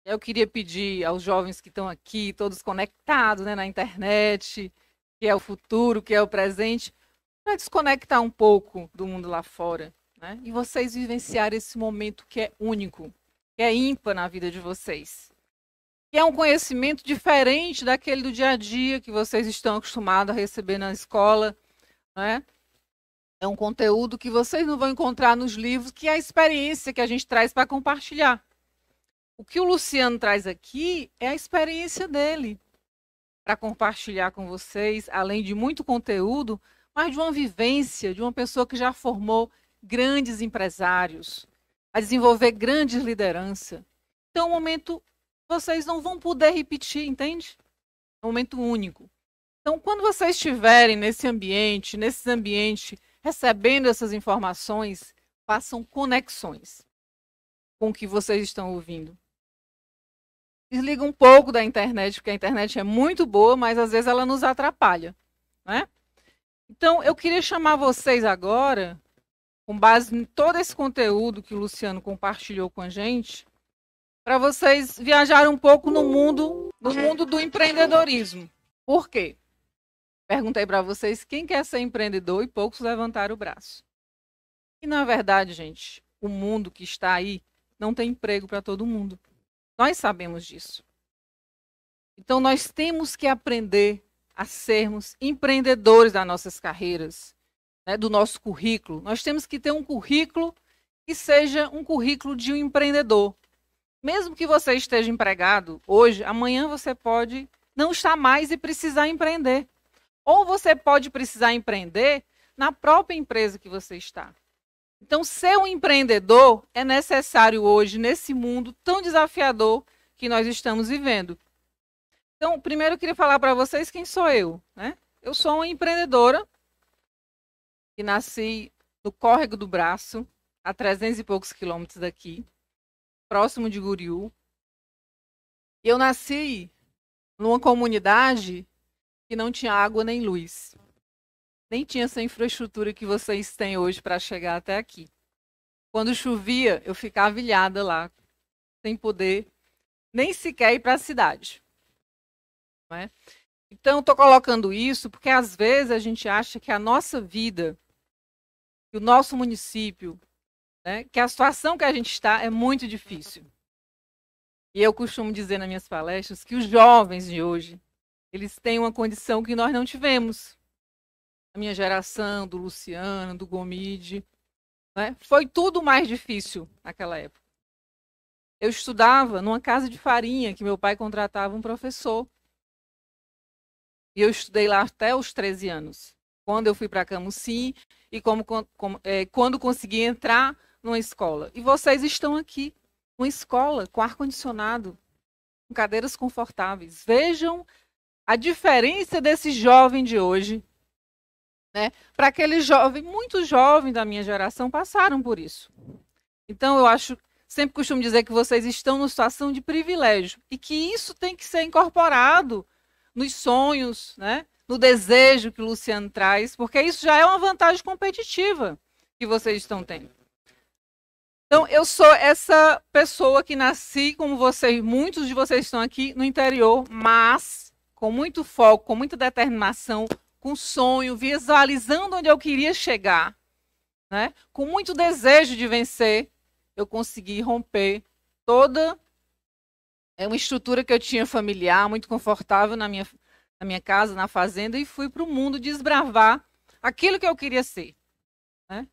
Eu queria pedir aos jovens que estão aqui, todos conectados, né, na internet, que é o futuro, que é o presente, para desconectar um pouco do mundo lá fora, né? E vocês vivenciarem esse momento que é único, que é ímpar na vida de vocês. Que é um conhecimento diferente daquele do dia a dia que vocês estão acostumados a receber na escola, né? É um conteúdo que vocês não vão encontrar nos livros, que é a experiência que a gente traz para compartilhar. O que o Luciano traz aqui é a experiência dele para compartilhar com vocês, além de muito conteúdo, mas de uma vivência de uma pessoa que já formou grandes empresários, a desenvolver grandes lideranças. Então, é um momento vocês não vão poder repetir, entende? É um momento único. Então, quando vocês estiverem nesse ambiente, recebendo essas informações, façam conexões com o que vocês estão ouvindo. Desliga um pouco da internet, porque a internet é muito boa, mas às vezes ela nos atrapalha, né? Então, eu queria chamar vocês agora, com base em todo esse conteúdo que o Luciano compartilhou com a gente, para vocês viajarem um pouco no mundo do empreendedorismo. Por quê? Perguntei para vocês quem quer ser empreendedor e poucos levantaram o braço. E, na verdade, gente, o mundo que está aí não tem emprego para todo mundo. Nós sabemos disso. Então, nós temos que aprender a sermos empreendedores das nossas carreiras, né, do nosso currículo. Nós temos que ter um currículo que seja um currículo de um empreendedor. Mesmo que você esteja empregado hoje, amanhã você pode não estar mais e precisar empreender. Ou você pode precisar empreender na própria empresa que você está. Então, ser um empreendedor é necessário hoje, nesse mundo tão desafiador que nós estamos vivendo. Então, primeiro eu queria falar para vocês quem sou eu, né? Eu sou uma empreendedora que nasci no Córrego do Braço, a 300 e poucos quilômetros daqui, próximo de Guriú. E eu nasci numa comunidade que não tinha água nem luz. Nem tinha essa infraestrutura que vocês têm hoje para chegar até aqui. Quando chovia, eu ficava ilhada lá, sem poder nem sequer ir para a cidade. Não é? Então, estou colocando isso porque às vezes a gente acha que a nossa vida, que o nosso município, né, que a situação que a gente está é muito difícil. E eu costumo dizer nas minhas palestras que os jovens de hoje, eles têm uma condição que nós não tivemos. A minha geração, do Luciano, do Gomide, né? Foi tudo mais difícil naquela época. Eu estudava numa casa de farinha, que meu pai contratava um professor. E eu estudei lá até os 13 anos. Quando eu fui para Camusim e quando consegui entrar numa escola. E vocês estão aqui, numa escola com ar-condicionado, com cadeiras confortáveis. Vejam a diferença desse jovem de hoje, né? Para aquele jovem, muitos jovens da minha geração passaram por isso. Então, eu sempre costumo dizer que vocês estão numa situação de privilégio e que isso tem que ser incorporado nos sonhos, né? No desejo que o Luciano traz, porque isso já é uma vantagem competitiva que vocês estão tendo. Então, eu sou essa pessoa que nasci, como vocês, muitos de vocês estão aqui no interior, mas com muito foco, com muita determinação, com sonho, visualizando onde eu queria chegar, né? Com muito desejo de vencer, eu consegui romper toda uma estrutura que eu tinha familiar, muito confortável na minha casa, na fazenda, e fui para o mundo desbravar aquilo que eu queria ser, né?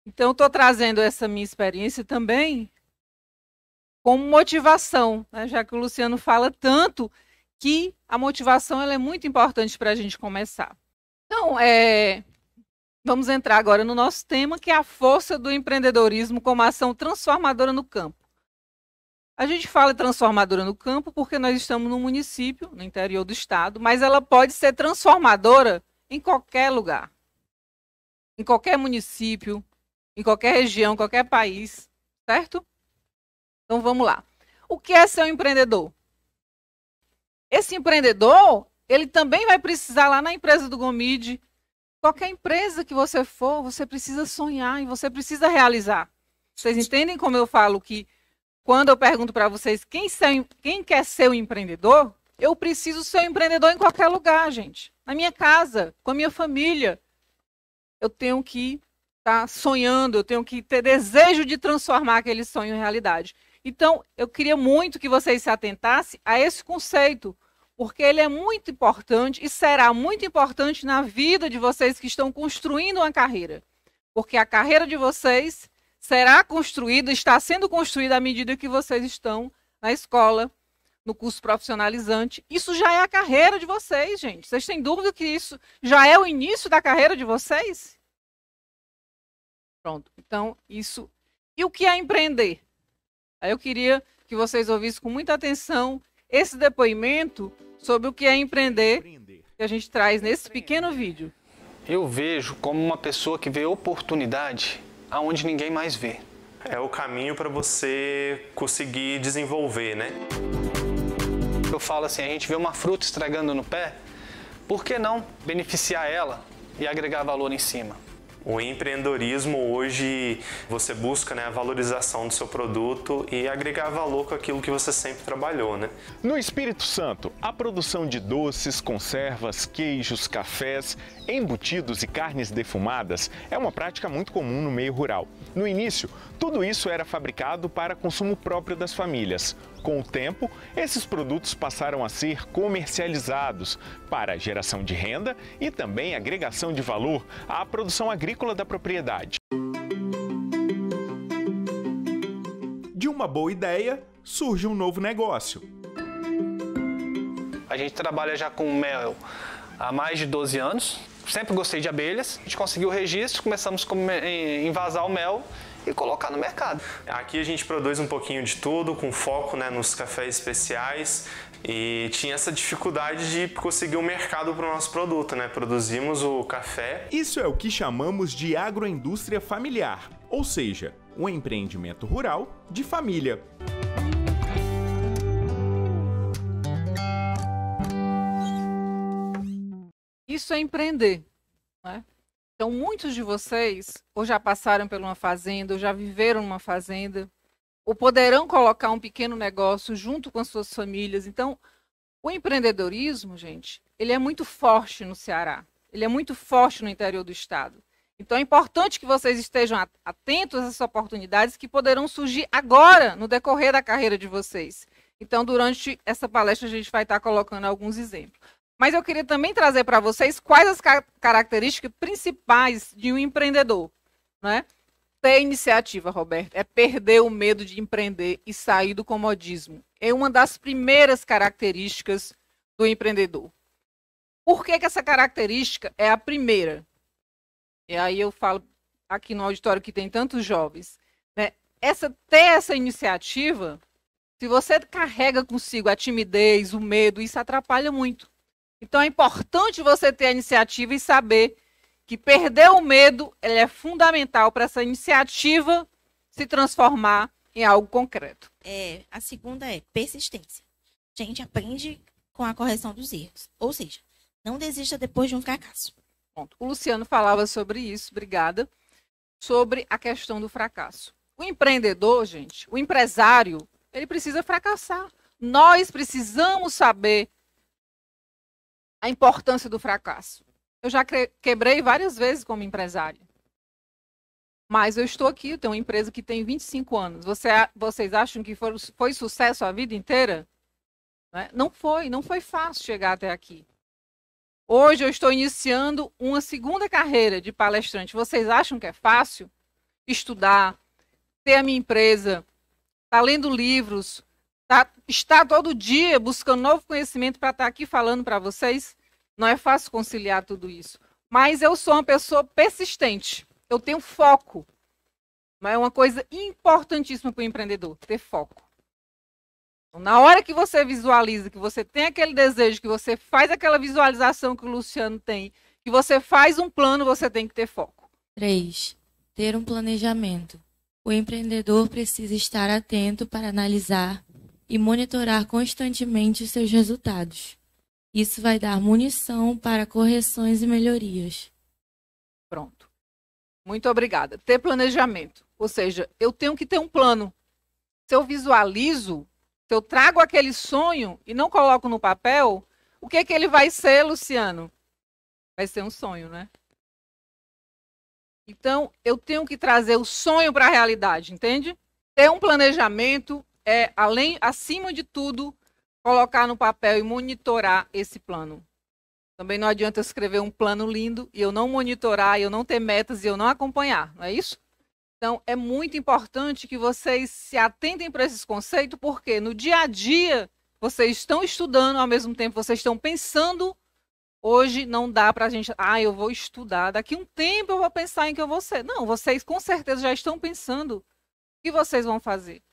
Então, estou trazendo essa minha experiência também como motivação, né? Já que o Luciano fala tanto que a motivação ela é muito importante para a gente começar. Então, vamos entrar agora no nosso tema, que é a força do empreendedorismo como ação transformadora no campo. A gente fala transformadora no campo porque nós estamos num município, no interior do estado, mas ela pode ser transformadora em qualquer lugar, em qualquer município, em qualquer região, qualquer país, certo? Então vamos lá. O que é ser um empreendedor? Esse empreendedor, ele também vai precisar lá na empresa do Gomide, qualquer empresa que você for, você precisa sonhar e você precisa realizar. Vocês entendem como eu falo que quando eu pergunto para vocês quem quer ser um empreendedor, eu preciso ser um empreendedor em qualquer lugar, gente. Na minha casa, com a minha família. Eu tenho que estar sonhando, eu tenho que ter desejo de transformar aquele sonho em realidade. Então, eu queria muito que vocês se atentassem a esse conceito, porque ele é muito importante e será muito importante na vida de vocês que estão construindo uma carreira. Porque a carreira de vocês será construída, está sendo construída à medida que vocês estão na escola, no curso profissionalizante. Isso já é a carreira de vocês, gente. Vocês têm dúvida que isso já é o início da carreira de vocês? Pronto. Então, isso. E o que é empreender? Aí eu queria que vocês ouvissem com muita atenção esse depoimento sobre o que é empreender que a gente traz nesse pequeno vídeo. Eu vejo como uma pessoa que vê oportunidade aonde ninguém mais vê. É o caminho para você conseguir desenvolver, né? Eu falo assim, a gente vê uma fruta estragando no pé, por que não beneficiar ela e agregar valor em cima? O empreendedorismo hoje você busca, né, a valorização do seu produto e agregar valor com aquilo que você sempre trabalhou, né? No Espírito Santo, a produção de doces, conservas, queijos, cafés, embutidos e carnes defumadas é uma prática muito comum no meio rural. No início, tudo isso era fabricado para consumo próprio das famílias. Com o tempo, esses produtos passaram a ser comercializados para geração de renda e também agregação de valor à produção agrícola da propriedade. De uma boa ideia, surge um novo negócio. A gente trabalha já com mel há mais de 12 anos. Sempre gostei de abelhas. A gente conseguiu o registro, começamos a envasar o mel e colocar no mercado. Aqui a gente produz um pouquinho de tudo, com foco, né, nos cafés especiais, e tinha essa dificuldade de conseguir um mercado para o nosso produto, né? Produzimos o café. Isso é o que chamamos de agroindústria familiar, ou seja, um empreendimento rural de família. Isso é empreender, né? Então, muitos de vocês ou já passaram por uma fazenda, ou já viveram numa fazenda, ou poderão colocar um pequeno negócio junto com as suas famílias. Então, o empreendedorismo, gente, ele é muito forte no Ceará. Ele é muito forte no interior do estado. Então, é importante que vocês estejam atentos a essas oportunidades que poderão surgir agora, no decorrer da carreira de vocês. Então, durante essa palestra, a gente vai estar colocando alguns exemplos. Mas eu queria também trazer para vocês quais as características principais de um empreendedor, né? Ter iniciativa, Roberto, é perder o medo de empreender e sair do comodismo. É uma das primeiras características do empreendedor. Por que essa característica é a primeira? E aí eu falo aqui no auditório que tem tantos jovens, né? Ter essa iniciativa, se você carrega consigo a timidez, o medo, isso atrapalha muito. Então, é importante você ter a iniciativa e saber que perder o medo ele é fundamental para essa iniciativa se transformar em algo concreto. A segunda é persistência. A gente aprende com a correção dos erros. Ou seja, não desista depois de um fracasso. Pronto. O Luciano falava sobre isso, obrigada, sobre a questão do fracasso. O empreendedor, gente, o empresário, ele precisa fracassar. Nós precisamos saber a importância do fracasso. Eu já quebrei várias vezes como empresária. Mas eu estou aqui, eu tenho uma empresa que tem 25 anos. Vocês acham que foi sucesso a vida inteira? Não foi fácil chegar até aqui. Hoje eu estou iniciando uma segunda carreira de palestrante. Vocês acham que é fácil? Estudar, ter a minha empresa, estar lendo livros, estar todo dia buscando novo conhecimento para estar aqui falando para vocês. Não é fácil conciliar tudo isso. Mas eu sou uma pessoa persistente. Eu tenho foco. Mas é uma coisa importantíssima para o empreendedor, ter foco. Na hora que você visualiza, que você tem aquele desejo, que você faz aquela visualização que o Luciano tem, que você faz um plano, você tem que ter foco. 3. Ter um planejamento. O empreendedor precisa estar atento para analisar e monitorar constantemente os seus resultados. Isso vai dar munição para correções e melhorias. Pronto. Muito obrigada. Ter planejamento. Ou seja, eu tenho que ter um plano. Se eu visualizo, se eu trago aquele sonho e não coloco no papel, o que ele vai ser, Luciano? Vai ser um sonho, né? Então, eu tenho que trazer o sonho para a realidade, entende? Ter um planejamento é, acima de tudo, colocar no papel e monitorar esse plano. Também não adianta eu escrever um plano lindo e eu não monitorar, eu não ter metas e eu não acompanhar, não é isso? Então, é muito importante que vocês se atentem para esses conceitos, porque no dia a dia vocês estão estudando, ao mesmo tempo vocês estão pensando. Hoje não dá para a gente, eu vou estudar, daqui a um tempo eu vou pensar em que eu vou ser. Não, vocês com certeza já estão pensando o que vocês vão fazer,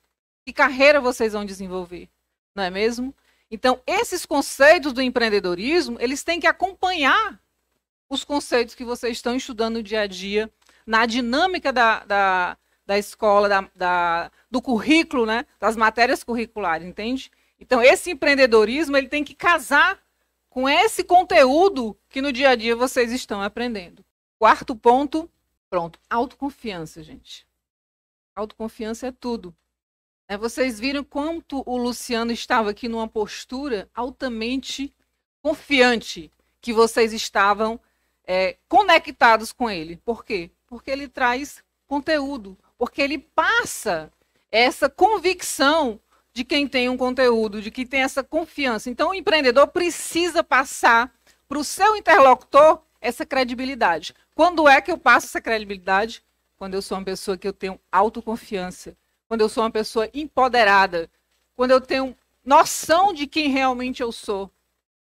que carreira vocês vão desenvolver, não é mesmo? Então, esses conceitos do empreendedorismo, eles têm que acompanhar os conceitos que vocês estão estudando no dia a dia, na dinâmica da escola, do currículo, né, das matérias curriculares, entende? Então, esse empreendedorismo ele tem que casar com esse conteúdo que no dia a dia vocês estão aprendendo. Quarto ponto, pronto, autoconfiança, gente. Autoconfiança é tudo. Vocês viram quanto o Luciano estava aqui numa postura altamente confiante, que vocês estavam conectados com ele. Por quê? Porque ele traz conteúdo, porque ele passa essa convicção de quem tem um conteúdo, de quem tem essa confiança. Então, o empreendedor precisa passar para o seu interlocutor essa credibilidade. Quando é que eu passo essa credibilidade? Quando eu sou uma pessoa que eu tenho autoconfiança, quando eu sou uma pessoa empoderada, quando eu tenho noção de quem realmente eu sou,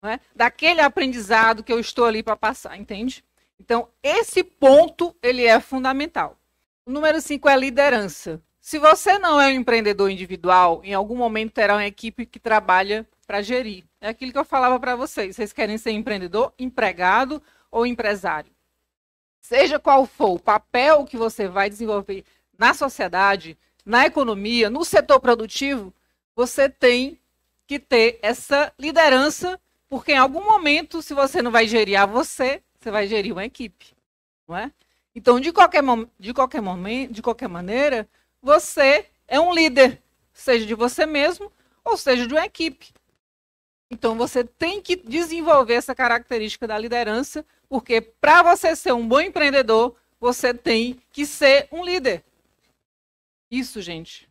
né? Daquele aprendizado que eu estou ali para passar, entende? Então, esse ponto, ele é fundamental. O número 5 é liderança. Se você não é um empreendedor individual, em algum momento terá uma equipe que trabalha para gerir. É aquilo que eu falava para vocês. Vocês querem ser empreendedor, empregado ou empresário? Seja qual for o papel que você vai desenvolver na sociedade, na economia, no setor produtivo, você tem que ter essa liderança, porque em algum momento, se você não vai gerir a você vai gerir uma equipe, não é? Então, de qualquer maneira, você é um líder, seja de você mesmo ou seja de uma equipe. Então, você tem que desenvolver essa característica da liderança, porque para você ser um bom empreendedor, você tem que ser um líder. Isso, gente,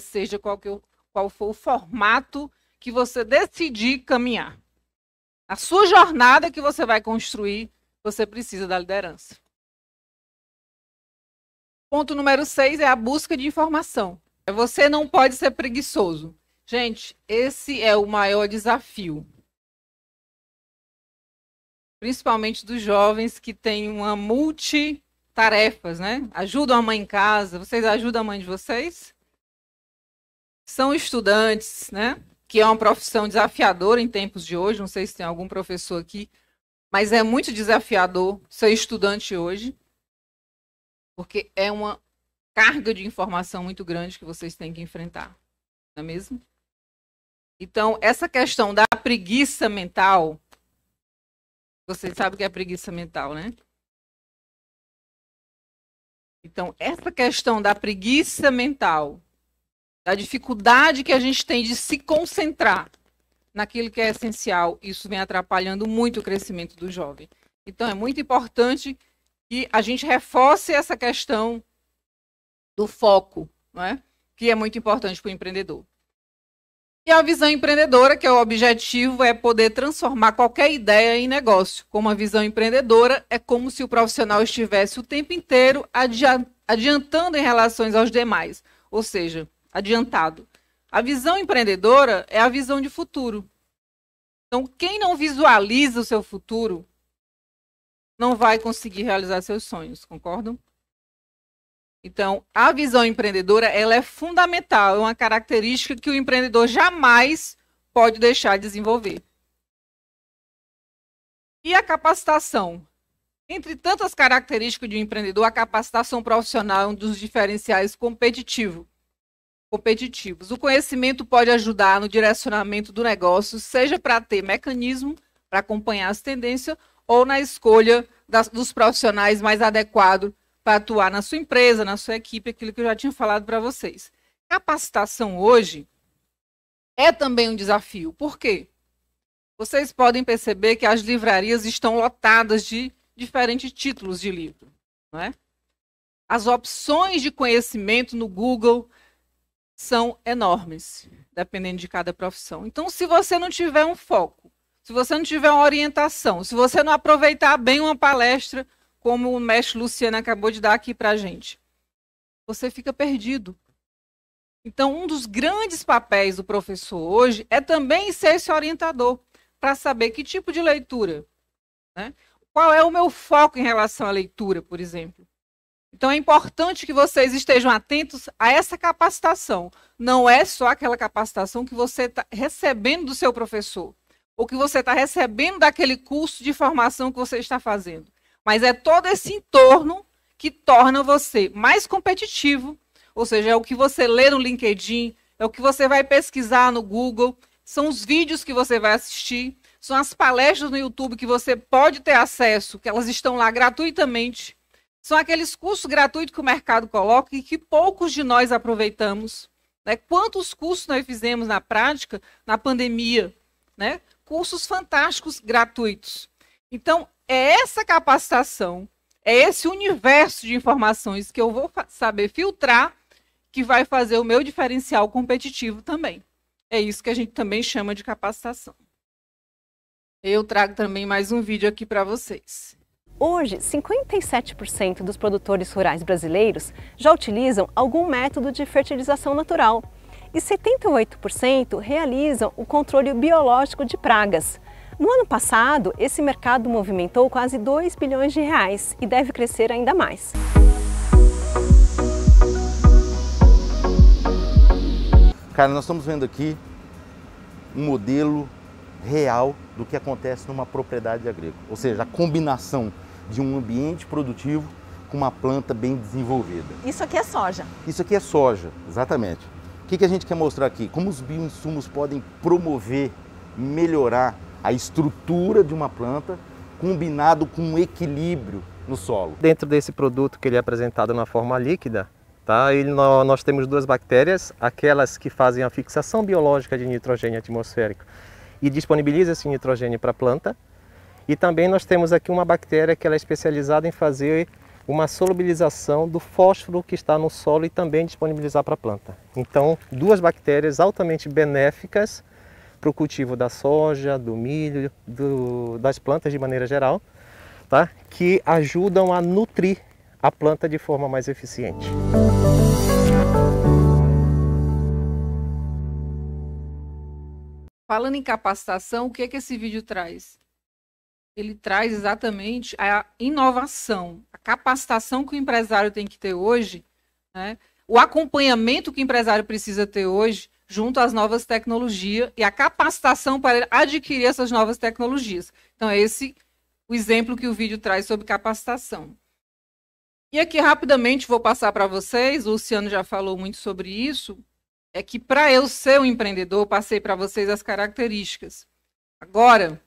seja qual for o formato que você decidir caminhar. A sua jornada que você vai construir, você precisa da liderança. Ponto número 6 é a busca de informação. Você não pode ser preguiçoso. Gente, esse é o maior desafio. Principalmente dos jovens que têm uma multitarefas, né? Ajudam a mãe em casa. Vocês ajudam a mãe de vocês? São estudantes, né? Que é uma profissão desafiadora em tempos de hoje. Não sei se tem algum professor aqui, mas é muito desafiador ser estudante hoje, porque é uma carga de informação muito grande que vocês têm que enfrentar, não é mesmo? Então, essa questão da preguiça mental, vocês sabem o que é preguiça mental, né? Então, essa questão da preguiça mental, da dificuldade que a gente tem de se concentrar naquilo que é essencial, isso vem atrapalhando muito o crescimento do jovem. Então, é muito importante que a gente reforce essa questão do foco, não é? Que é muito importante para o empreendedor. E a visão empreendedora, que é o objetivo, é poder transformar qualquer ideia em negócio. Como a visão empreendedora, é como se o profissional estivesse o tempo inteiro adiantando em relação aos demais, ou seja, adiantado. A visão empreendedora é a visão de futuro. Então, quem não visualiza o seu futuro não vai conseguir realizar seus sonhos, concordam? Então, a visão empreendedora, ela é fundamental, é uma característica que o empreendedor jamais pode deixar de desenvolver. E a capacitação? Entre tantas características de um empreendedor, a capacitação profissional é um dos diferenciais competitivos. O conhecimento pode ajudar no direcionamento do negócio, seja para ter mecanismo para acompanhar as tendências ou na escolha dos profissionais mais adequados para atuar na sua empresa, na sua equipe, aquilo que eu já tinha falado para vocês. capacitação hoje é também um desafio. Por quê? Vocês podem perceber que as livrarias estão lotadas de diferentes títulos de livro, não é? As opções de conhecimento no Google são enormes, dependendo de cada profissão. Então, se você não tiver um foco, se você não tiver uma orientação, se você não aproveitar bem uma palestra, como o mestre Luciano acabou de dar aqui para a gente, você fica perdido. Então, um dos grandes papéis do professor hoje é também ser esse orientador, para saber que tipo de leitura, né? Qual é o meu foco em relação à leitura, por exemplo. Então, é importante que vocês estejam atentos a essa capacitação. Não é só aquela capacitação que você está recebendo do seu professor, ou que você está recebendo daquele curso de formação que você está fazendo. Mas é todo esse entorno que torna você mais competitivo, ou seja, é o que você lê no LinkedIn, é o que você vai pesquisar no Google, são os vídeos que você vai assistir, são as palestras no YouTube que você pode ter acesso, que elas estão lá gratuitamente. São aqueles cursos gratuitos que o mercado coloca e que poucos de nós aproveitamos, né? Quantos cursos nós fizemos na prática, na pandemia, né? Cursos fantásticos gratuitos. Então, é essa capacitação, é esse universo de informações que eu vou saber filtrar que vai fazer o meu diferencial competitivo também. É isso que a gente também chama de capacitação. Eu trago também mais um vídeo aqui para vocês. Hoje, 57% dos produtores rurais brasileiros já utilizam algum método de fertilização natural e 78% realizam o controle biológico de pragas. No ano passado, esse mercado movimentou quase 2 bilhões de reais e deve crescer ainda mais. Cara, nós estamos vendo aqui um modelo real do que acontece numa propriedade agrícola, ou seja, a combinação de um ambiente produtivo com uma planta bem desenvolvida. Isso aqui é soja. Isso aqui é soja, exatamente. O que a gente quer mostrar aqui? Como os bioinsumos podem promover, melhorar a estrutura de uma planta combinado com um equilíbrio no solo. Dentro desse produto que ele é apresentado na forma líquida, tá? Nós temos duas bactérias, aquelas que fazem a fixação biológica de nitrogênio atmosférico e disponibiliza esse nitrogênio para a planta. E também nós temos aqui uma bactéria que ela é especializada em fazer uma solubilização do fósforo que está no solo e também disponibilizar para a planta. Então, duas bactérias altamente benéficas para o cultivo da soja, do milho, das plantas de maneira geral, tá? Que ajudam a nutrir a planta de forma mais eficiente. Falando em capacitação, o que é que esse vídeo traz? Ele traz exatamente a inovação, a capacitação que o empresário tem que ter hoje, né? O acompanhamento que o empresário precisa ter hoje junto às novas tecnologias e a capacitação para ele adquirir essas novas tecnologias. Então, é esse o exemplo que o vídeo traz sobre capacitação. E aqui, rapidamente, vou passar para vocês, o Luciano já falou muito sobre isso, é que para eu ser um empreendedor, passei para vocês as características. Agora,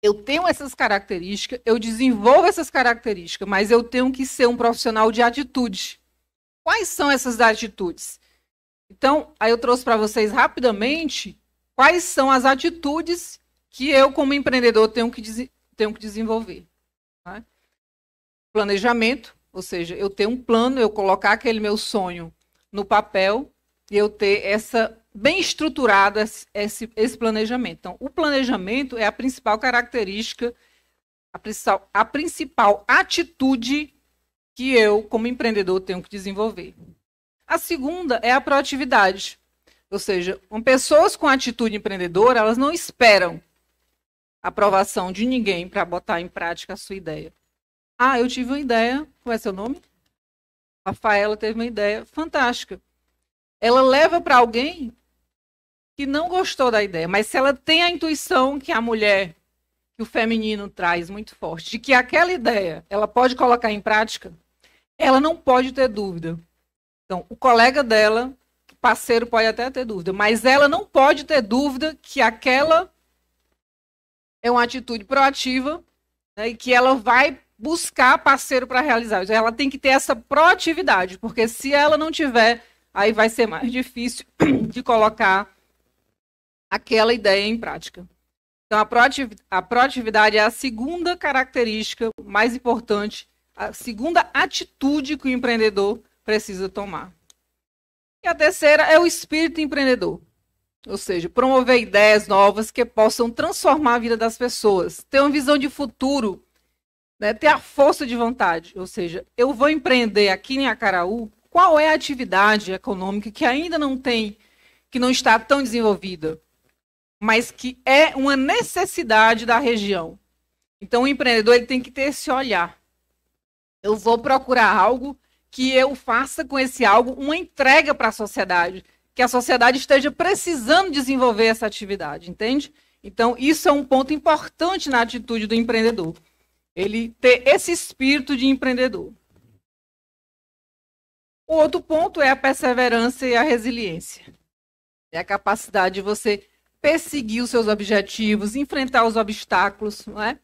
eu tenho essas características, eu desenvolvo essas características, mas eu tenho que ser um profissional de atitude. Quais são essas atitudes? Então, aí eu trouxe para vocês rapidamente quais são as atitudes que eu, como empreendedor, tenho que desenvolver. Tá? Planejamento, ou seja, eu ter um plano, eu colocar aquele meu sonho no papel e eu ter essa bem estruturado esse planejamento. Então, o planejamento é a principal característica, a principal atitude que eu, como empreendedor, tenho que desenvolver. A segunda é a proatividade. Ou seja, pessoas com atitude empreendedora, elas não esperam a aprovação de ninguém para botar em prática a sua ideia. Ah, eu tive uma ideia, qual é seu nome? Rafaela teve uma ideia fantástica. Ela leva para alguém que não gostou da ideia, mas se ela tem a intuição que a mulher, que o feminino traz muito forte, de que aquela ideia ela pode colocar em prática, ela não pode ter dúvida. Então, o colega dela, o parceiro, pode até ter dúvida, mas ela não pode ter dúvida que aquela é uma atitude proativa, né, e que ela vai buscar parceiro para realizar. Ela tem que ter essa proatividade, porque se ela não tiver, aí vai ser mais difícil de colocar aquela ideia em prática. Então, a proatividade é a segunda característica mais importante, a segunda atitude que o empreendedor precisa tomar. E a terceira é o espírito empreendedor, ou seja, promover ideias novas que possam transformar a vida das pessoas, ter uma visão de futuro, né, ter a força de vontade, ou seja, eu vou empreender aqui em Acaraú, qual é a atividade econômica que ainda não tem, que não está tão desenvolvida, mas que é uma necessidade da região. Então, o empreendedor ele tem que ter esse olhar. Eu vou procurar algo que eu faça com esse algo uma entrega para a sociedade, que a sociedade esteja precisando desenvolver essa atividade, entende? Então, isso é um ponto importante na atitude do empreendedor. Ele ter esse espírito de empreendedor. O outro ponto é a perseverança e a resiliência. É a capacidade de você perseguir os seus objetivos, enfrentar os obstáculos, não é?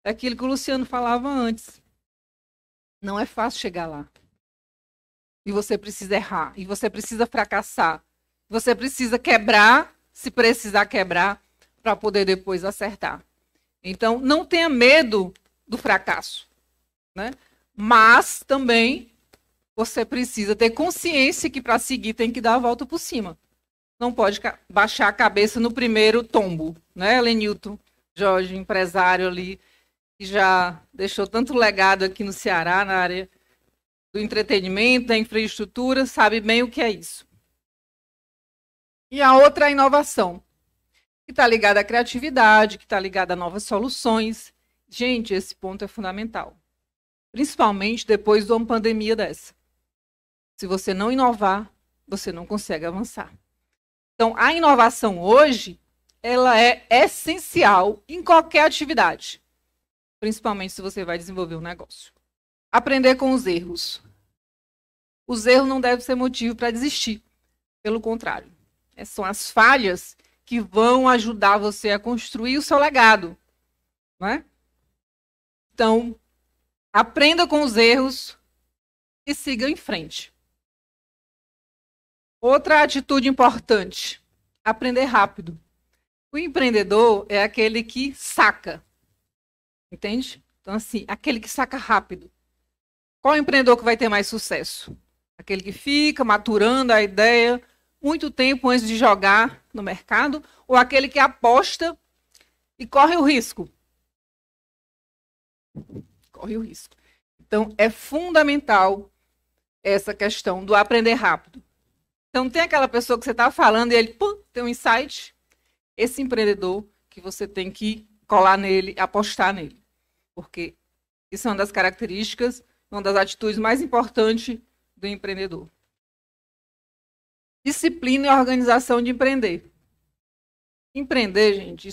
É aquilo que o Luciano falava antes. Não é fácil chegar lá. E você precisa errar, e você precisa fracassar. Você precisa quebrar, se precisar quebrar, para poder depois acertar. Então, não tenha medo do fracasso, né? Mas também você precisa ter consciência que para seguir tem que dar a volta por cima. Não pode baixar a cabeça no primeiro tombo, né, Lenilton Jorge, empresário ali, que já deixou tanto legado aqui no Ceará, na área do entretenimento, da infraestrutura, sabe bem o que é isso. E a outra é a inovação, que está ligada à criatividade, que está ligada a novas soluções. Gente, esse ponto é fundamental, principalmente depois de uma pandemia dessa. Se você não inovar, você não consegue avançar. Então, a inovação hoje, ela é essencial em qualquer atividade, principalmente se você vai desenvolver um negócio. Aprender com os erros. Os erros não devem ser motivo para desistir. Pelo contrário, são as falhas que vão ajudar você a construir o seu legado, não é? Então, aprenda com os erros e siga em frente. Outra atitude importante, aprender rápido. O empreendedor é aquele que saca, entende? Então, assim, aquele que saca rápido. Qual empreendedor que vai ter mais sucesso? Aquele que fica maturando a ideia muito tempo antes de jogar no mercado, ou aquele que aposta e corre o risco? Corre o risco. Então, é fundamental essa questão do aprender rápido. Então, tem aquela pessoa que você está falando e ele tem um insight. Esse empreendedor que você tem que colar nele, apostar nele. Porque isso é uma das características, uma das atitudes mais importantes do empreendedor. Disciplina e organização de empreender. Empreender, gente,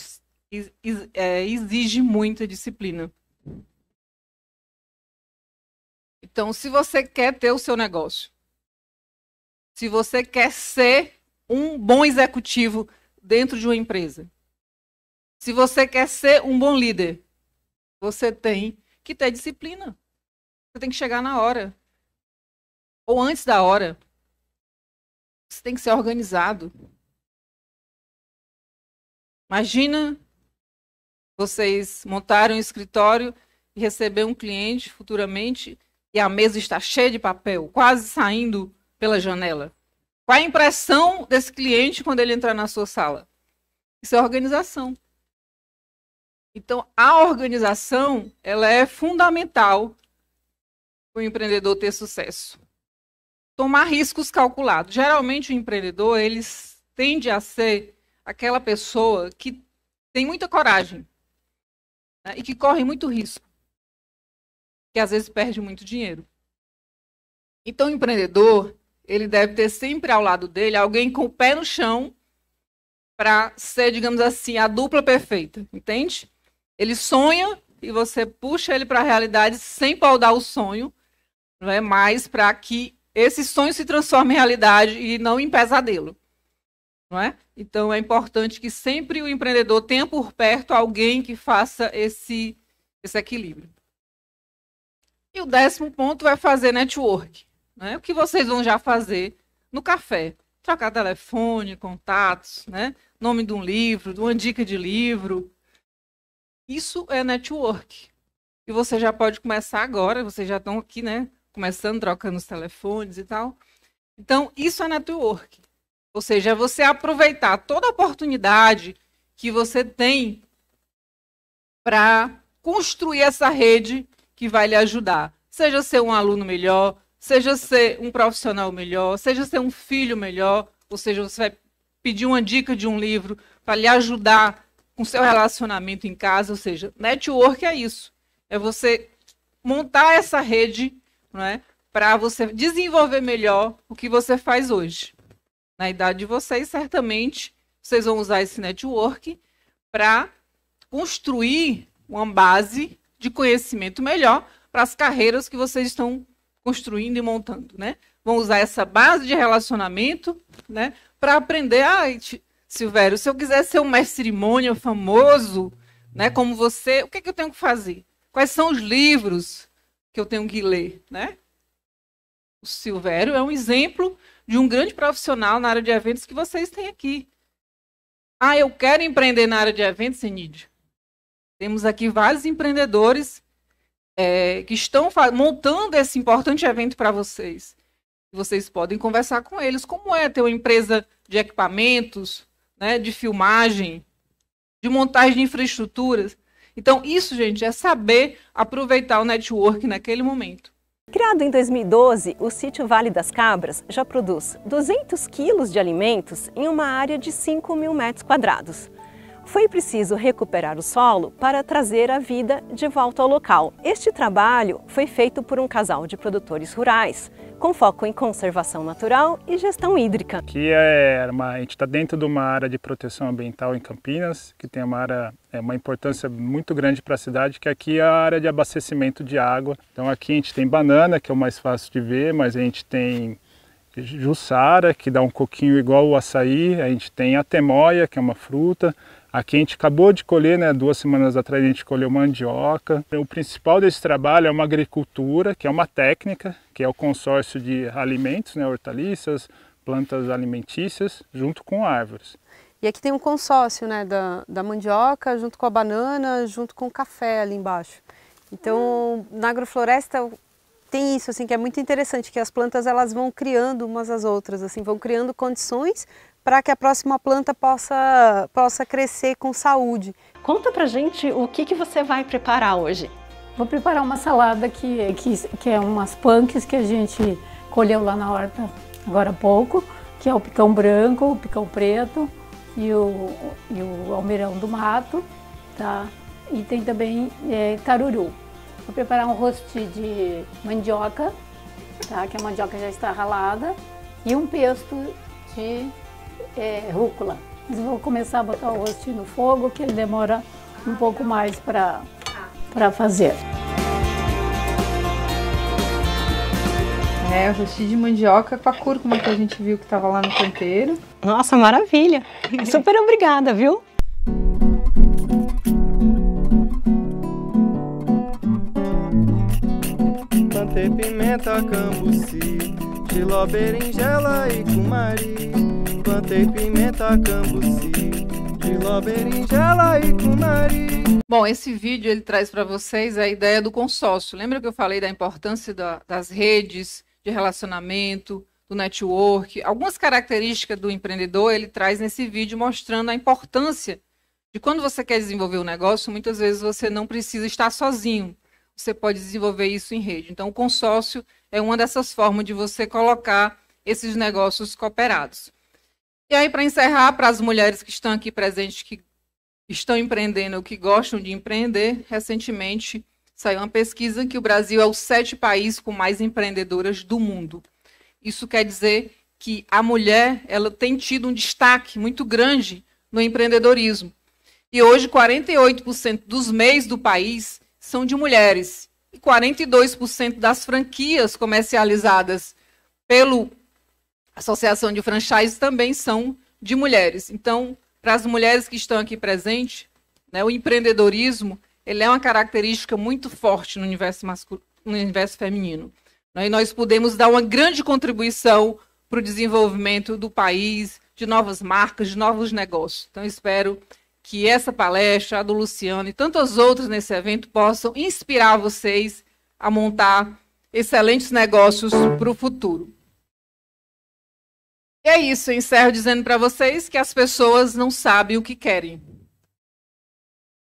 exige muita disciplina. Então, se você quer ter o seu negócio, se você quer ser um bom executivo dentro de uma empresa, se você quer ser um bom líder, você tem que ter disciplina. Você tem que chegar na hora. Ou antes da hora. Você tem que ser organizado. Imagina vocês montarem um escritório e receber um cliente futuramente e a mesa está cheia de papel, quase saindo pela janela. Qual a impressão desse cliente quando ele entrar na sua sala? Isso é organização. Então, a organização, ela é fundamental para o empreendedor ter sucesso. Tomar riscos calculados. Geralmente, o empreendedor, ele tende a ser aquela pessoa que tem muita coragem, né, e que corre muito risco, que às vezes perde muito dinheiro. Então, o empreendedor, ele deve ter sempre ao lado dele alguém com o pé no chão para ser, digamos assim, a dupla perfeita, entende? Ele sonha e você puxa ele para a realidade sem paudar o sonho, não é mais para que esse sonho se transforme em realidade e não em pesadelo, não é? Então, é importante que sempre o empreendedor tenha por perto alguém que faça esse equilíbrio. E o 10º ponto é fazer network. né? O que vocês vão já fazer no café? Trocar telefone, contatos, né? Nome de um livro, de uma dica de livro. Isso é network. E você já pode começar agora, vocês já estão aqui, né? Começando, trocando os telefones e tal. Então, isso é network. Ou seja, é você aproveitar toda a oportunidade que você tem para construir essa rede que vai lhe ajudar. Seja ser um aluno melhor, seja ser um profissional melhor, seja ser um filho melhor, ou seja, você vai pedir uma dica de um livro para lhe ajudar com seu relacionamento em casa, ou seja, network é isso. É você montar essa rede, não é, para você desenvolver melhor o que você faz hoje. Na idade de vocês, certamente, vocês vão usar esse network para construir uma base de conhecimento melhor para as carreiras que vocês estão construindo e montando, né? Vão usar essa base de relacionamento, né, para aprender. Silvério, se eu quiser ser um mestre cerimônia famoso, né, como você, o que eu tenho que fazer? Quais são os livros que eu tenho que ler, né? O Silvério é um exemplo de um grande profissional na área de eventos que vocês têm aqui. Eu quero empreender na área de eventos, Enídio. Temos aqui vários empreendedores que estão montando esse importante evento para vocês. Vocês podem conversar com eles. Como é ter uma empresa de equipamentos, né, de filmagem, de montagem de infraestruturas? Então, isso, gente, é saber aproveitar o network naquele momento. Criado em 2012, o sítio Vale das Cabras já produz 200 quilos de alimentos em uma área de 5.000 metros quadrados. Foi preciso recuperar o solo para trazer a vida de volta ao local. Este trabalho foi feito por um casal de produtores rurais, com foco em conservação natural e gestão hídrica. Aqui a gente está dentro de uma área de proteção ambiental em Campinas, que tem uma importância muito grande para a cidade, que aqui é a área de abastecimento de água. Então aqui a gente tem banana, que é o mais fácil de ver, mas a gente tem jussara, que dá um coquinho igual o açaí, a gente tem a temoia, que é uma fruta. Aqui a gente acabou de colher, né, 2 semanas atrás a gente colheu mandioca. O principal desse trabalho é uma agricultura, que é uma técnica, que é o consórcio de alimentos, né, hortaliças, plantas alimentícias, junto com árvores. E aqui tem um consórcio, né, da mandioca, junto com a banana, junto com o café ali embaixo. Então, na agrofloresta tem isso, assim, que é muito interessante, que as plantas elas vão criando umas às outras, assim, vão criando condições para que a próxima planta possa crescer com saúde. Conta pra gente o que você vai preparar hoje. Vou preparar uma salada que é umas punks que a gente colheu lá na horta agora há pouco, que é o picão branco, o picão preto e o almeirão do mato, tá? E tem também taruru. Vou preparar um rosti de mandioca, tá? Que a mandioca já está ralada, e um pesto de rúcula. Mas vou começar a botar o rosti no fogo, que ele demora um pouco mais para fazer. O rosti de mandioca com a cúrcuma que a gente viu que estava lá no canteiro. Nossa, maravilha! Super obrigada, viu? Plantei pimenta, cambuci, giló, berinjela e cumari. Plantei pimenta, cambuci, giló, berinjela e cumari. Bom, esse vídeo ele traz para vocês a ideia do consórcio. Lembra que eu falei da importância das redes de relacionamento, do network? Algumas características do empreendedor ele traz nesse vídeo mostrando a importância de quando você quer desenvolver um negócio, muitas vezes você não precisa estar sozinho. Você pode desenvolver isso em rede. Então, o consórcio é uma dessas formas de você colocar esses negócios cooperados. E aí, para encerrar, para as mulheres que estão aqui presentes, que estão empreendendo ou que gostam de empreender, recentemente saiu uma pesquisa que o Brasil é o 7º país com mais empreendedoras do mundo. Isso quer dizer que a mulher ela tem tido um destaque muito grande no empreendedorismo. E hoje, 48% dos MEIs do país são de mulheres. E 42% das franquias comercializadas pela Associação de Franchise também são de mulheres. Então, para as mulheres que estão aqui presentes, né, o empreendedorismo ele é uma característica muito forte no universo feminino. né? E nós podemos dar uma grande contribuição para o desenvolvimento do país, de novas marcas, de novos negócios. Então, espero que essa palestra, a do Luciano e tantas outras nesse evento possam inspirar vocês a montar excelentes negócios para o futuro. E é isso, eu encerro dizendo para vocês que as pessoas não sabem o que querem,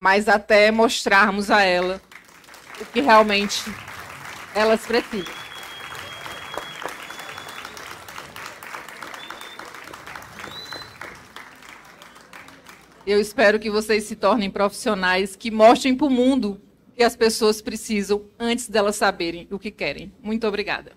mas até mostrarmos a ela o que realmente elas precisam. Eu espero que vocês se tornem profissionais que mostrem para o mundo que as pessoas precisam antes delas saberem o que querem. Muito obrigada.